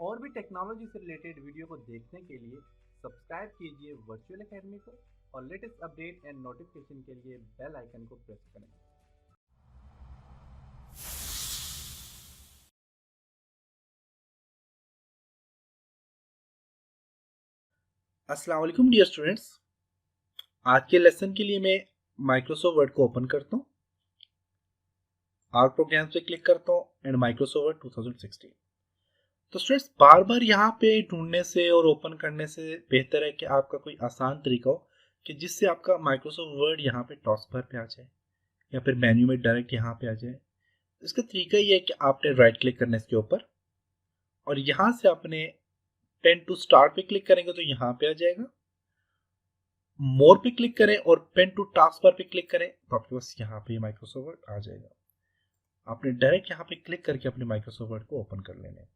और भी टेक्नोलॉजी से रिलेटेड वीडियो को देखने के लिए सब्सक्राइब कीजिए वर्चुअल एकेडमी को और लेटेस्ट अपडेट एंड नोटिफिकेशन के लिए बेल आइकन को प्रेस करें। अस्सलाम वालेकुम डियर स्टूडेंट्स। आज के लेसन के लिए मैं माइक्रोसॉफ्ट वर्ड को ओपन करता हूँ, आर प्रोग्राम्स पे क्लिक करता हूँ एंड माइक्रोसॉफ्ट वर्ड 2016। तो स्टूडेंट्स बार बार यहाँ पे ढूंढने से और ओपन करने से बेहतर है कि आपका कोई आसान तरीका हो कि जिससे आपका माइक्रोसॉफ्ट वर्ड यहाँ पे टॉस बार पे आ जाए या फिर मेन्यू में डायरेक्ट यहाँ पे आ जाए। इसका तरीका ये है कि आपने राइट क्लिक करना है इसके ऊपर और यहाँ से आपने पेन टू स्टार्ट पे क्लिक करेंगे तो यहाँ पे आ जाएगा। मोर पे क्लिक करें और पेन टू टास्क बार पे क्लिक करें तो आपके पास यहाँ पे माइक्रोसॉफ्ट वर्ड आ जाएगा। आपने डायरेक्ट यहाँ पे क्लिक करके अपने माइक्रोसॉफ्ट वर्ड को ओपन कर लेना है,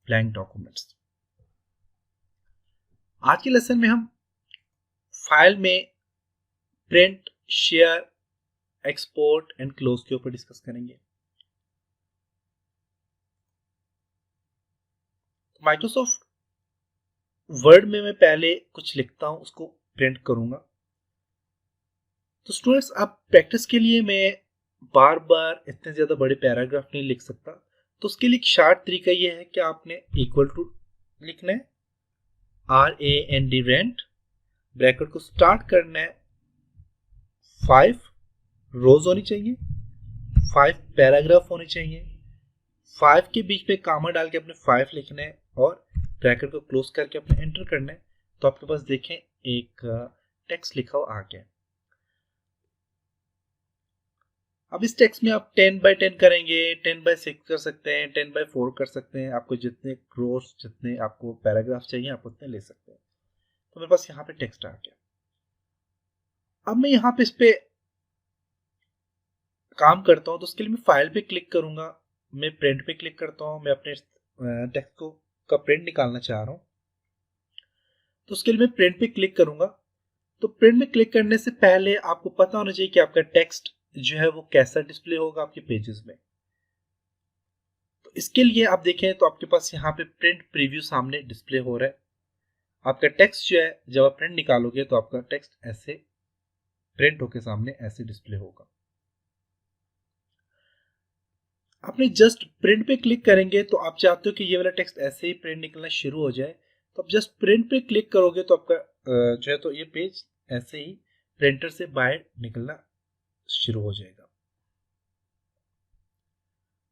ब्लैंक डॉक्यूमेंट्स। आज के लेसन में हम फाइल में print, share, export and close के ऊपर डिस्कस करेंगे। माइक्रोसॉफ्ट वर्ड में मैं पहले कुछ लिखता हूं, उसको प्रिंट करूंगा। तो स्टूडेंट्स आप प्रैक्टिस के लिए मैं बार बार इतने ज्यादा बड़े पैराग्राफ नहीं लिख सकता, तो उसके लिए एक शार्ट तरीका यह है कि आपने इक्वल टू लिखना है, RAND रेंट, ब्रैकेट को स्टार्ट करना है, 5 रोज होनी चाहिए, 5 पैराग्राफ होने चाहिए, 5 के बीच में कामा डाल के अपने 5 लिखना है और ब्रैकेट को क्लोज करके अपने एंटर करना है। तो आपके पास देखें एक टेक्स्ट लिखा हुआ आ गया। अब इस टेक्स्ट में आप 10 बाय 10 करेंगे, 10 बाय 6 कर सकते हैं, 10 बाय 4 कर सकते हैं। आपको जितने रोज, जितने आपको पैराग्राफ चाहिए आप उतने ले सकते हैं। तो मेरे पास यहाँ पे टेक्स्ट आ गया। अब मैं यहाँ पे इस पे काम करता हूँ, तो उसके लिए मैं फाइल पे क्लिक करूंगा, मैं प्रिंट पे क्लिक करता हूँ। मैं अपने टेक्स्ट को का प्रिंट निकालना चाह रहा हूँ, तो उसके लिए मैं प्रिंट पे क्लिक करूंगा। तो प्रिंट में क्लिक करने से पहले आपको पता होना चाहिए कि आपका टेक्स्ट जो है वो कैसा डिस्प्ले होगा आपके पेजेस में। तो इसके लिए आप देखें तो आपके पास यहाँ पे प्रिंट प्रीव्यू सामने डिस्प्ले हो रहा है। आपका टेक्स्ट जो है जब आप प्रिंट निकालोगे तो आपका टेक्स्ट ऐसे प्रिंट होके सामने ऐसे डिस्प्ले होगा। आपने जस्ट प्रिंट पे क्लिक करेंगे तो आप चाहते हो कि ये वाला टेक्स्ट ऐसे ही प्रिंट निकलना शुरू हो जाए, तो आप जस्ट प्रिंट पे क्लिक करोगे तो आपका जो है तो ये पेज ऐसे ही प्रिंटर से बाहर निकलना शुरू हो जाएगा।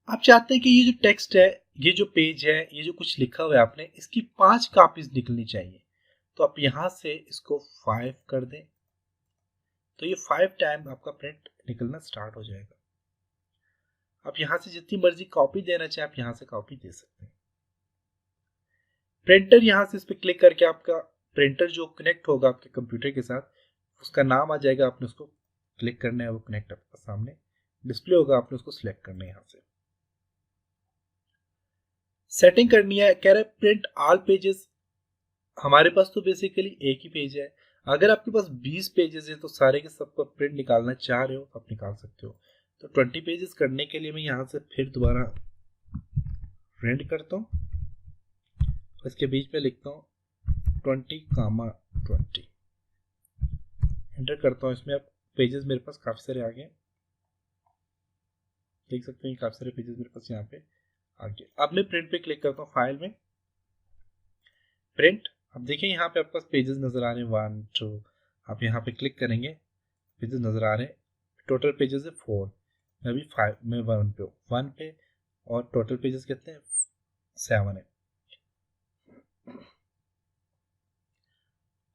आप चाहते हैं कि ये जो टेक्स्ट है, ये जो पेज है, ये जो कुछ लिखा हुआ है आपने, इसकी 5 कॉपीज निकलनी चाहिए। तो आप यहां से इसको 5 कर दें तो ये 5 टाइम आपका प्रिंट निकलना स्टार्ट हो जाएगा। आप यहां से जितनी मर्जी कॉपी देना चाहे आप यहां से कॉपी दे सकते हैं। प्रिंटर यहां से इस पर क्लिक करके आपका प्रिंटर जो कनेक्ट होगा आपके कंप्यूटर के साथ उसका नाम आ जाएगा, आपने उसको क्लिक करना है, वो कनेक्ट आपके सामने डिस्प्ले होगा, आपने उसको सिलेक्ट करना है। यहां से सेटिंग करनी है, कह रहे प्रिंट ऑल पेजेस। हमारे पास तो बेसिकली एक ही पेज है। अगर आपके पास 20 पेजेस है तो सारे के सबका प्रिंट निकालना चाह रहे हो तो आप निकाल सकते हो। तो 20 पेजेस करने के लिए मैं यहाँ से फिर दोबारा प्रिंट करता हूँ, इसके बीच में लिखता हूँ 20, एंटर करता हूँ। इसमें अब पेजेस मेरे पास काफी सारे आ गए, देख सकते हैं काफी सारे पेजेस मेरे पास यहाँ पे आ गए। अब मैं प्रिंट पे क्लिक करता हूँ, फाइल में प्रिंट। अब देखिए यहाँ पे आपके पास पेजेस नजर आ रहे हैं 1 2। आप यहाँ पे क्लिक करेंगे, पेजेस नजर आ रहे हैं। टोटल पेजेस है 4, मैं अभी 5 में 1 पे और टोटल पेजेस कितने हैं 7 है।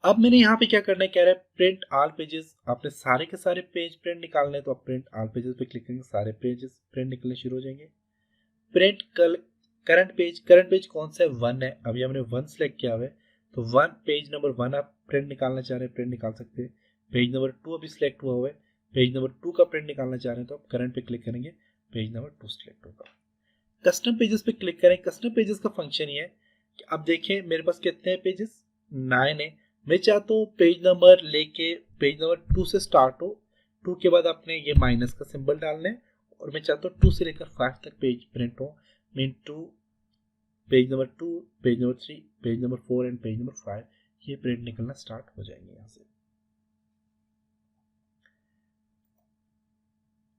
अब मैंने यहाँ पे क्या करना है, कह रहा है प्रिंट ऑल पेजेस। आपने सारे के सारे पेज प्रिंट निकालने हैं तो आप प्रिंट ऑल पेजेस पे क्लिक करेंगे, सारे पेजेस प्रिंट निकलने शुरू हो जाएंगे। प्रिंट करंट पेज कौन सा है 1 है, अभी हमने 1 सेलेक्ट किया हुआ है तो 1 पेज नंबर 1 आप प्रिंट निकालना चाह रहे हैं, प्रिंट निकाल सकते हैं। पेज नंबर 2 अभी सिलेक्ट हुआ है, पेज नंबर 2 का प्रिंट निकालना चाह रहे हैं तो आप करंट पे क्लिक करेंगे, पेज नंबर 2 सिलेक्ट होगा। कस्टम पेजेस पे क्लिक करें। कस्टम पेजेस का फंक्शन ये है कि अब देखें मेरे पास कितने हैं पेजेस, 9 है। मैं चाहता हूँ पेज नंबर लेके पेज नंबर 2 से स्टार्ट हो, 2 के बाद आपने ये माइनस का सिंबल डालना है और मैं चाहता हूँ 2 से लेकर 5 तक पेज प्रिंट हो। Mean 2 page number 2, page number 3, page number 4 and page number 5 ये प्रिंट निकलना स्टार्ट हो जाएंगे यहाँ से।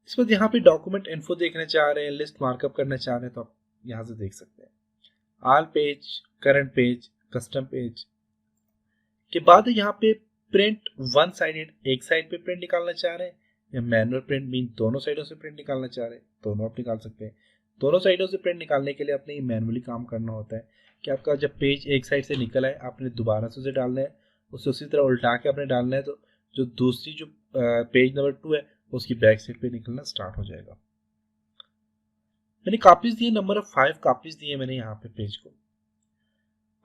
इस बाद यहाँ पे डॉक्यूमेंट इन्फो देखना चाह रहे हैं, लिस्ट मार्कअप करना चाह रहे हैं, तो आप यहाँ से देख सकते हैं। All page, current page, custom page के बाद यहाँ पे प्रिंट वन साइडेड, एक साइड पे प्रिंट निकालना चाह रहे हैं, या मैनुअल प्रिंट मीन दोनों साइडों से प्रिंट निकालना चाह रहे हैं, दोनों आप निकाल सकते हैं। दोनों साइडों से प्रिंट निकालने के लिए आपने मैनुअली काम करना होता है कि आपका जब पेज एक साइड से निकला है आपने दोबारा से उसे डालना है, उसे उसी तरह उल्टा के आपने डालना है, तो जो दूसरी जो पेज नंबर 2 है उसकी बैक साइड पे निकलना स्टार्ट हो जाएगा। मैंने कॉपीज दिए, नंबर ऑफ 5 कॉपीज दिए मैंने यहाँ पे पेज को।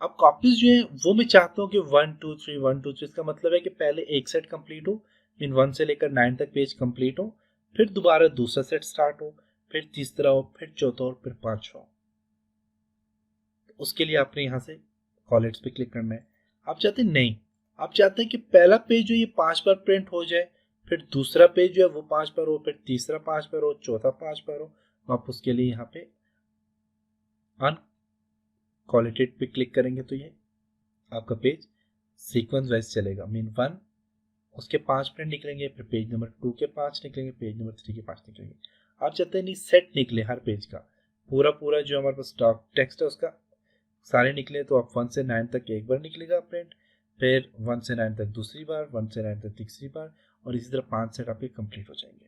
अब कॉपीज जो है वो मैं चाहता हूँ कि 1 2 3 1 2 3, इसका मतलब है कि पहले एक सेट कंप्लीट हो, मीन 1 से लेकर 9 तक पेज कंप्लीट हो, फिर दोबारा दूसरा सेट स्टार्ट हो, फिर तीसरा हो, फिर चौथा हो, फिर पांचवा हो। उसके लिए आपने यहाँ से कॉलेट्स पे क्लिक करना है। आप चाहते हैं नहीं, आप चाहते हैं कि पहला पेज जो ये 5 बार प्रिंट हो जाए, फिर दूसरा पेज जो है वो 5 बार हो, फिर तीसरा 5 बार हो, चौथा 5 बार हो, तो आप उसके लिए यहाँ पे अनकॉलेटेड पे क्लिक करेंगे तो ये आपका पेज सीक्वेंस वाइज चलेगा। मीन 1 उसके 5 प्रिंट निकलेंगे, फिर पेज नंबर 2 के 5 निकलेंगे, पेज नंबर 3 के 5 निकलेंगे। आप चाहते हैं नहीं सेट निकले हर पेज का, पूरा जो हमारे पास स्टॉक टेक्स्ट है उसका सारे निकले, तो आप 1 से 9 तक एक बार निकलेगा प्रिंट, फिर 1 से 9 तक दूसरी बार, 1 से 9 तक तीसरी बार, और इसी तरह 5 सेट आपके कंप्लीट हो जाएंगे।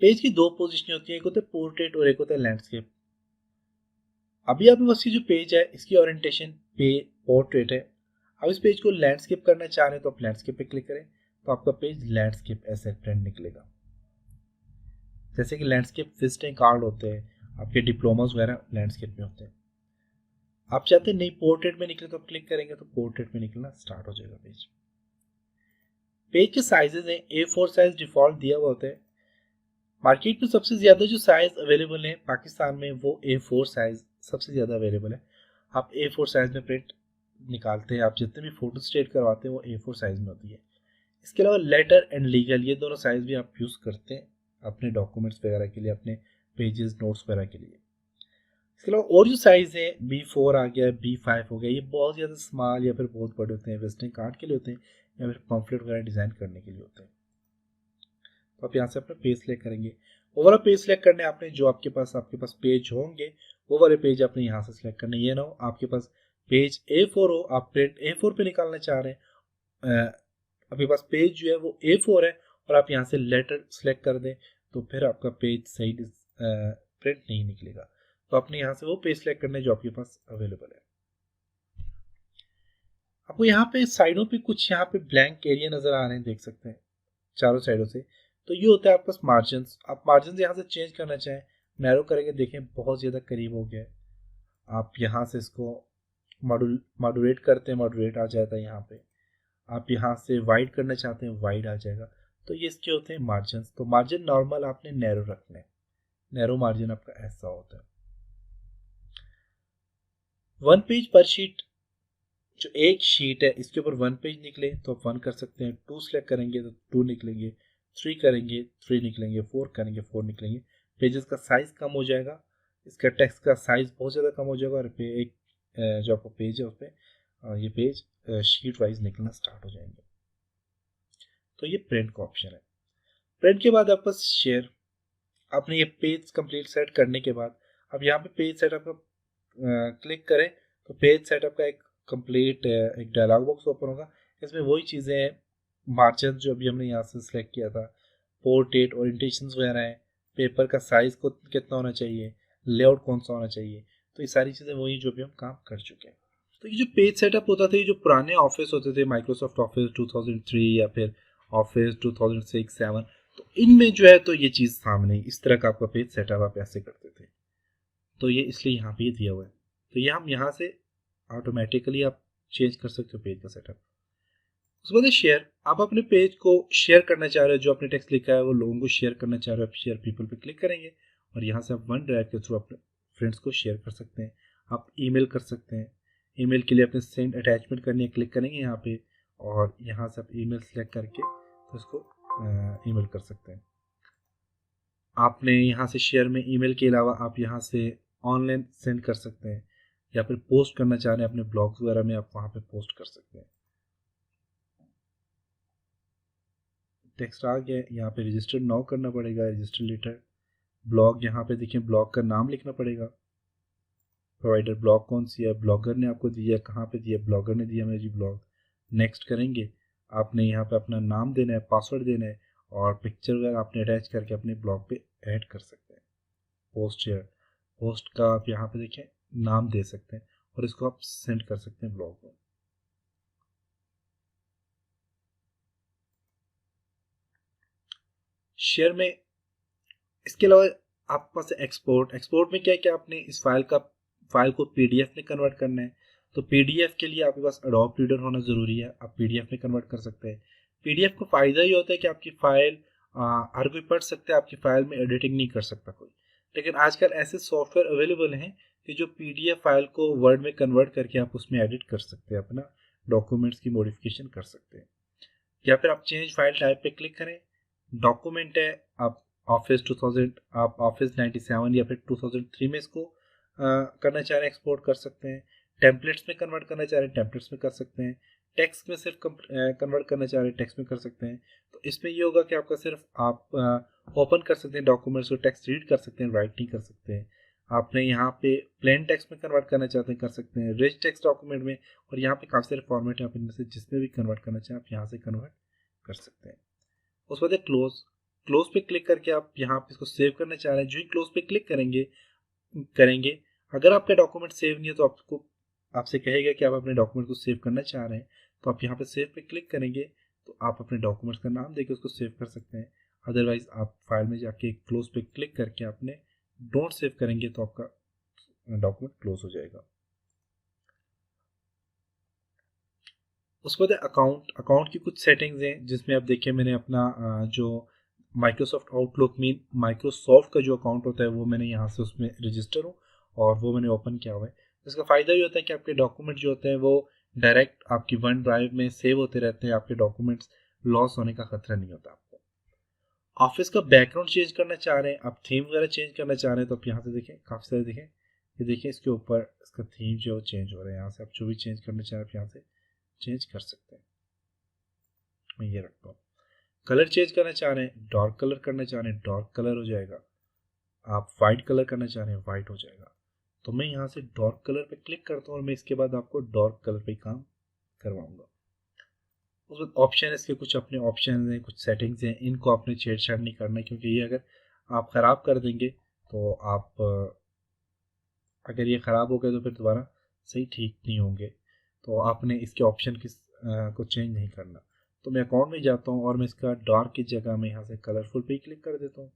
पेज की दो पोजीशन होती है, एक होता है पोर्ट्रेट और एक होता है लैंडस्केप। अभी आपके पास ये जो पेज है इसकी ओरिएंटेशन पे पोर्ट्रेट है। अब इस पेज को लैंडस्केप करना चाह रहे हैं तो आप लैंडस्केप पे क्लिक करें, तो आपका पेज लैंडस्केप ऐसे प्रिंट निकलेगा। जैसे कि लैंडस्केप विजिटिंग कार्ड होते हैं, आपके डिप्लोमास वगैरह लैंडस्केप में होते हैं। आप चाहते हैं नहीं पोर्ट्रेट में निकले तो आप क्लिक करेंगे तो पोर्ट्रेट में निकलना स्टार्ट हो जाएगा पेज। पेज के साइजेस हैं, A4 साइज डिफॉल्ट दिया हुआ होता है। मार्केट में सबसे ज़्यादा जो साइज़ अवेलेबल है पाकिस्तान में वो A4 साइज़ सबसे ज़्यादा अवेलेबल है। आप A4 साइज़ में प्रिंट निकालते हैं, आप जितने भी फोटो स्टेट करवाते हैं वो A4 साइज़ में होती है। इसके अलावा लेटर एंड लीगल ये दोनों साइज़ भी आप यूज़ करते हैं अपने डॉक्यूमेंट्स वगैरह के लिए, अपने पेजेस नोट्स वगैरह के लिए। इसके अलावा और जो साइज़ है B4 आ गया, B5 हो गया, ये बहुत ज़्यादा स्मॉल या फिर बहुत बड़े होते हैं, विजिटिंग कार्ड के लिए होते हैं या फिर पम्फलेट वगैरह डिज़ाइन करने के लिए होते हैं। तो आप यहाँ से अपना पेज सेलेक्ट करेंगे। वो वाला पेज सेलेक्ट करने आपने जो आपके पास पेज होंगे वो वाले पेज आपने यहाँ से सिलेक्ट करने। ये ना हो आपके पास पेज A4 हो, आप प्रिंट A4 पे निकालना चाह रहे हैं, आपके पास पेज जो है वो A4 है और आप यहाँ से लेटर सेलेक्ट कर दें तो फिर आपका पेज सही प्रिंट नहीं निकलेगा। तो आपने यहाँ से वो पेज सेलेक्ट करना है जो आपके पास अवेलेबल है। आपको यहाँ पे साइडों पे कुछ यहाँ पे ब्लैंक एरिया नजर आ रहे हैं, देख सकते हैं चारों साइडों से। तो ये होता है आपके पास मार्जिन। आप मार्जिन यहाँ से चेंज करना चाहें, नैरो करेंगे, देखें बहुत ज़्यादा करीब हो गया है। आप यहाँ से इसको मॉडरेट करते हैं, मॉडरेट आ जाता है यहाँ पे। आप यहाँ से वाइड करना चाहते हैं, वाइड आ जाएगा। तो ये इसके होते हैं मार्जिन। तो मार्जिन नॉर्मल आपने नैरो रखना है, नैरो मार्जिन आपका ऐसा होता है। 1 पेज पर शीट, जो एक शीट है इसके ऊपर 1 पेज निकले तो आप 1 कर सकते हैं। 2 सेलेक्ट करेंगे तो 2 निकलेंगे, 3 करेंगे 3 निकलेंगे, 4 करेंगे 4 निकलेंगे। पेजेस का साइज कम हो जाएगा, इसका टेक्स्ट का साइज बहुत ज़्यादा कम हो जाएगा और एक जो आपका पेज है उस पर ये पेज शीट वाइज निकलना स्टार्ट हो जाएंगे। तो ये प्रिंट का ऑप्शन है। प्रिंट के बाद आपका शेयर, आपने ये पेज कंप्लीट सेट करने के बाद अब यहाँ पे पेज सेटअप का क्लिक करें तो पेज सेटअप का एक कंप्लीट एक डायलॉग बॉक्स ओपन होगा। इसमें वही चीज़ें हैं, मार्जिन जो अभी हमने यहाँ से सिलेक्ट किया था, पोर्ट्रेट, ओरिएंटेशन वगैरह हैं, पेपर का साइज को कितना होना चाहिए, लेआउट कौन सा होना चाहिए। तो ये सारी चीज़ें वही जो भी हम काम कर चुके हैं। तो ये जो पेज सेटअप होता था, ये जो पुराने ऑफिस होते थे, माइक्रोसॉफ्ट ऑफिस 2003 या फिर ऑफिस 2006-7, तो इनमें जो है तो ये चीज़ सामने इस तरह का आपका पेज सेटअप आप ऐसे करते थे। तो ये इसलिए यहाँ पे दिया हुआ है। तो ये हम यहाँ से ऑटोमेटिकली आप चेंज कर सकते हो पेज का सेटअप। उसके बाद शेयर, आप अपने पेज को शेयर करना चाह रहे हो, जो आपने टेक्स्ट लिखा है वो लोगों को शेयर करना चाह रहे हो, आप शेयर पीपल पे क्लिक करेंगे और यहाँ से आप वन ड्राइव के थ्रू अपने फ्रेंड्स को शेयर कर सकते हैं। आप ईमेल कर सकते हैं, ईमेल के लिए अपने सेंड अटैचमेंट करनी है, क्लिक करेंगे यहाँ पे और यहाँ से आप ईमेल सेलेक्ट करके तो इसको ईमेल कर सकते हैं। आपने यहाँ से शेयर में ईमेल के अलावा आप यहाँ से ऑनलाइन सेंड कर सकते हैं, या फिर पोस्ट करना चाह रहे हैं अपने ब्लॉग्स वगैरह में, आप वहाँ पे पोस्ट कर सकते हैं। टेक्स्ट आ गया, यहाँ पे रजिस्टर नाउ करना पड़ेगा, रजिस्टर लेटर। ब्लॉग, यहाँ पे देखिए ब्लॉग का नाम लिखना पड़ेगा, प्रोवाइडर ब्लॉग कौन सी है, ब्लॉगर ने आपको दिया, कहाँ पे दिया, ब्लॉगर ने दिया मेरे जी ब्लॉग। नेक्स्ट करेंगे, आपने यहाँ पे अपना नाम देना है, पासवर्ड देना है, और पिक्चर वगैरह आपने अटैच करके अपने ब्लॉग पे ऐड कर सकते हैं। पोस्ट शेयर, पोस्ट का आप यहाँ पे देखें नाम दे सकते हैं, और इसको आप सेंड कर सकते हैं ब्लॉग में। शेयर में इसके अलावा आपके पास एक्सपोर्ट, एक्सपोर्ट में क्या है कि आपने इस फाइल को पीडीएफ में कन्वर्ट करना है। तो पीडीएफ के लिए आपके पास एडोब रीडर होना ज़रूरी है, आप पीडीएफ में कन्वर्ट कर सकते हैं। पीडीएफ का फ़ायदा ये होता है कि आपकी फ़ाइल हर कोई पढ़ सकता है, आपकी फ़ाइल में एडिटिंग नहीं कर सकता कोई। लेकिन आजकल ऐसे सॉफ्टवेयर अवेलेबल हैं कि जो पीडीएफ फाइल को वर्ड में कन्वर्ट करके आप उसमें एडिट कर सकते हैं, अपना डॉक्यूमेंट्स की मॉडिफिकेशन कर सकते हैं। या फिर आप चेंज फाइल टाइप पे क्लिक करें, डॉक्यूमेंट है, आप ऑफिस 2000, आप ऑफिस 97 या फिर 2003 में इसको करना चाह रहे हैं एक्सपोर्ट कर सकते हैं। टेम्पलेट्स में कन्वर्ट करना चाह रहे हैं टेम्पलेट्स में कर सकते हैं। टेक्स्ट में सिर्फ कन्वर्ट करना चाह रहे हैं टेक्स्ट में कर सकते हैं। तो इसमें ये होगा कि आपका सिर्फ आप ओपन कर सकते हैं डॉक्यूमेंट्स को, टेक्स्ट रीड कर सकते हैं, राइट नहीं कर सकते हैं। आपने यहाँ पे प्लेन टेक्स्ट में कन्वर्ट करना चाहते हैं कर सकते हैं, रिच टेक्स्ट डॉक्यूमेंट में, और यहाँ पे काफ़ी सारे फॉर्मेट है, आप इनमें से जिसमें भी कन्वर्ट करना चाहें आप यहाँ से कन्वर्ट कर सकते हैं। उसके बाद क्लोज, क्लोज पे क्लिक करके आप यहाँ पे इसको सेव करना चाह रहे हैं। जो ही क्लोज पे क्लिक करेंगे अगर आपका डॉक्यूमेंट सेव नहीं है तो आपसे कहेगा कि आप अपने डॉक्यूमेंट को सेव करना चाह रहे हैं, तो आप यहाँ पे सेव पे क्लिक करेंगे तो आप अपने डॉक्यूमेंट्स का नाम देके उसको सेव कर सकते हैं। अदरवाइज आप फाइल में जाके क्लोज पे क्लिक करके आपने डोंट सेव करेंगे तो आपका डॉक्यूमेंट क्लोज हो जाएगा। उसके बाद अकाउंट की कुछ सेटिंग्स हैं जिसमें आप देखिए मैंने अपना जो माइक्रोसॉफ्ट आउटलुक में माइक्रोसॉफ्ट का जो अकाउंट होता है वो मैंने यहाँ से उसमें रजिस्टर हूँ और वो मैंने ओपन किया हुआ है। इसका फ़ायदा ये होता है कि आपके डॉक्यूमेंट जो होते हैं वो डायरेक्ट आपकी वन ड्राइव में सेव होते रहते हैं, आपके डॉक्यूमेंट्स लॉस होने का खतरा नहीं होता आपको। ऑफिस का बैकग्राउंड चेंज करना चाह रहे हैं, आप थीम वगैरह चेंज करना चाह रहे हैं तो आप यहाँ से देखें काफ़ी सारे देखें, ये देखिए इसके ऊपर इसका थीम जो है चेंज हो रहा है। यहाँ से आप जो भी चेंज करना चाह रहे हैं आप यहाँ से चेंज कर सकते हैं। मैं ये रखता हूँ। कलर चेंज करना चाह रहे हैं, डार्क कलर करना चाह रहे हैं, डार्क कलर हो जाएगा। आप वाइट कलर करना चाह रहे हैं, वाइट हो जाएगा। तो मैं यहाँ से डार्क कलर पे क्लिक करता हूँ और मैं इसके बाद आपको डार्क कलर पे काम करवाऊंगा। उसमें ऑप्शन, इसके कुछ अपने ऑप्शन हैं, कुछ सेटिंग्स हैं, इनको आपने छेड़छाड़ नहीं करना है क्योंकि ये अगर आप ख़राब कर देंगे तो आप अगर ये ख़राब हो गए तो फिर दोबारा सही ठीक नहीं होंगे। तो आपने इसके ऑप्शन को चेंज नहीं करना। तो मैं अकाउंट में जाता हूँ और मैं इसका डार्क की जगह में यहाँ से कलरफुल पे क्लिक कर देता हूँ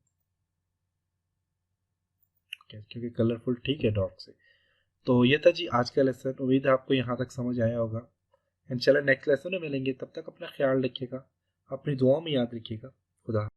क्योंकि कलरफुल ठीक है डार्क से। तो ये था जी आज का लेसन, उम्मीद है आपको यहाँ तक समझ आया होगा। इंशाल्लाह नेक्स्ट लेसन में मिलेंगे, तब तक अपना ख्याल रखिएगा, अपनी दुआओं में याद रखिएगा। खुदा।